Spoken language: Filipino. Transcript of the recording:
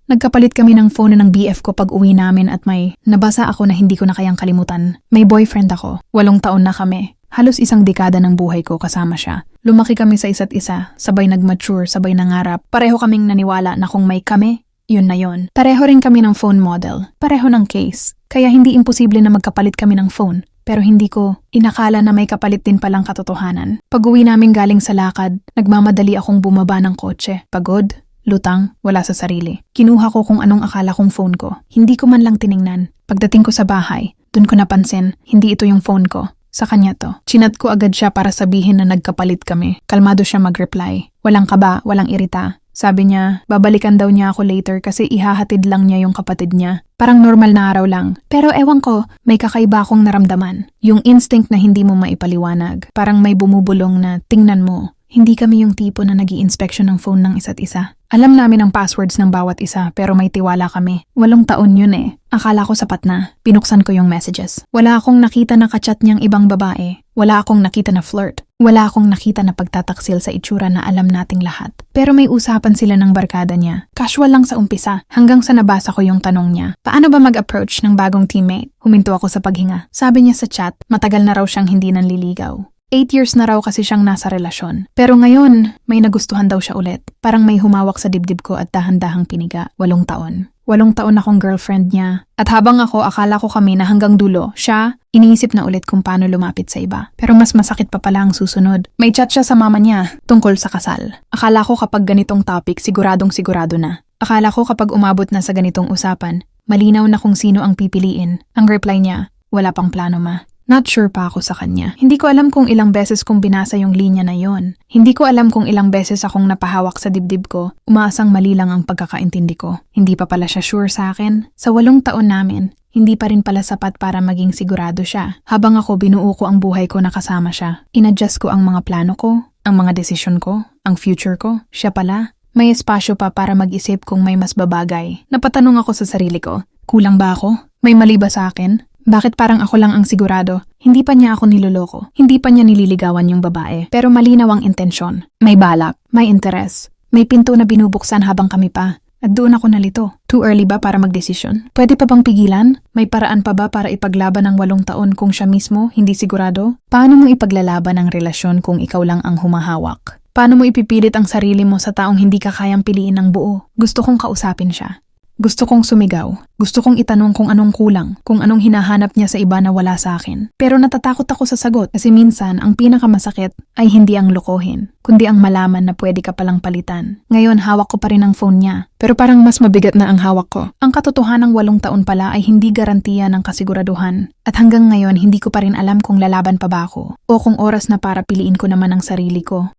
Nagkapalit kami ng phone ng BF ko pag uwi namin at may nabasa ako na hindi ko na kayang kalimutan. May boyfriend ako. 8 taon na kami. Halos 1 dekada ng buhay ko kasama siya. Lumaki kami sa isa't isa, sabay nag-mature, sabay nangarap. Pareho kaming naniwala na kung may kami, yun na yun. Pareho rin kami ng phone model. Pareho ng case. Kaya hindi imposible na magkapalit kami ng phone. Pero hindi ko inakala na may kapalit din palang katotohanan. Pag-uwi namin galing sa lakad, nagmamadali akong bumaba ng kotse. Pagod, lutang, wala sa sarili. Kinuha ko kung anong akala kong phone ko. Hindi ko man lang tiningnan. Pagdating ko sa bahay, dun ko napansin, hindi ito yung phone ko. Sa kanya to. Chinat ko agad siya para sabihin na nagkapalit kami. Kalmado siya mag-reply. Walang kaba, walang irita. Sabi niya, babalikan daw niya ako later kasi ihahatid lang niya yung kapatid niya. Parang normal na araw lang. Pero ewan ko, may kakaiba akong naramdaman. Yung instinct na hindi mo maipaliwanag. Parang may bumubulong na tingnan mo. Hindi kami yung tipo na nag-i-inspection ng phone ng isa't isa. Alam namin ang passwords ng bawat isa pero may tiwala kami. 8 taon yun eh. Akala ko sapat na. Binuksan ko yung messages. Wala akong nakita na kachat niyang ibang babae. Wala akong nakita na flirt. Wala akong nakita na pagtataksil sa itsura na alam nating lahat. Pero may usapan sila ng barkada niya. Casual lang sa umpisa, hanggang sa nabasa ko yung tanong niya. Paano ba mag-approach ng bagong teammate? Huminto ako sa paghinga. Sabi niya sa chat, matagal na raw siyang hindi nanliligaw. 8 years na raw kasi siyang nasa relasyon. Pero ngayon, may nagustuhan daw siya ulit. Parang may humawak sa dibdib ko at dahan-dahang piniga. 8 taon. 8 taon akong girlfriend niya. At habang ako, akala ko kami na hanggang dulo, siya, iniisip na ulit kung paano lumapit sa iba. Pero mas masakit pa pala ang susunod. May chat siya sa mama niya tungkol sa kasal. Akala ko kapag ganitong topic, siguradong sigurado na. Akala ko kapag umabot na sa ganitong usapan, malinaw na kung sino ang pipiliin. Ang reply niya, wala pang plano ma. Not sure pa ako sa kanya. Hindi ko alam kung ilang beses kong binasa yung linya na yon. Hindi ko alam kung ilang beses akong napahawak sa dibdib ko. Umaasang mali lang ang pagkakaintindi ko. Hindi pa pala siya sure sa akin. Sa 8 taon namin, hindi pa rin pala sapat para maging sigurado siya. Habang ako binuo ko ang buhay ko na kasama siya. Inadjust ko ang mga plano ko, ang mga desisyon ko, ang future ko. Siya pala. May espasyo pa para mag-isip kung may mas babagay. Napatanong ako sa sarili ko. Kulang ba ako? May mali ba sa akin? Bakit parang ako lang ang sigurado? Hindi pa niya ako niloloko. Hindi pa niya nililigawan yung babae. Pero malinaw ang intensyon. May balak. May interes. May pinto na binubuksan habang kami pa. At doon ako nalito. Too early ba para magdesisyon? Pwede pa bang pigilan? May paraan pa ba para ipaglaban ng 8 taon kung siya mismo hindi sigurado? Paano mo ipaglalaban ang relasyon kung ikaw lang ang humahawak? Paano mo ipipilit ang sarili mo sa taong hindi ka kayang piliin ng buo? Gusto kong kausapin siya. Gusto kong sumigaw. Gusto kong itanong kung anong kulang, kung anong hinahanap niya sa iba na wala sa akin. Pero natatakot ako sa sagot kasi minsan ang pinakamasakit ay hindi ang lokohin, kundi ang malaman na pwede ka palang palitan. Ngayon hawak ko pa rin ang phone niya, pero parang mas mabigat na ang hawak ko. Ang katotohanang 8 taon pala ay hindi garantiya ng kasiguraduhan. At hanggang ngayon hindi ko pa rin alam kung lalaban pa ba ako o kung oras na para piliin ko naman ang sarili ko.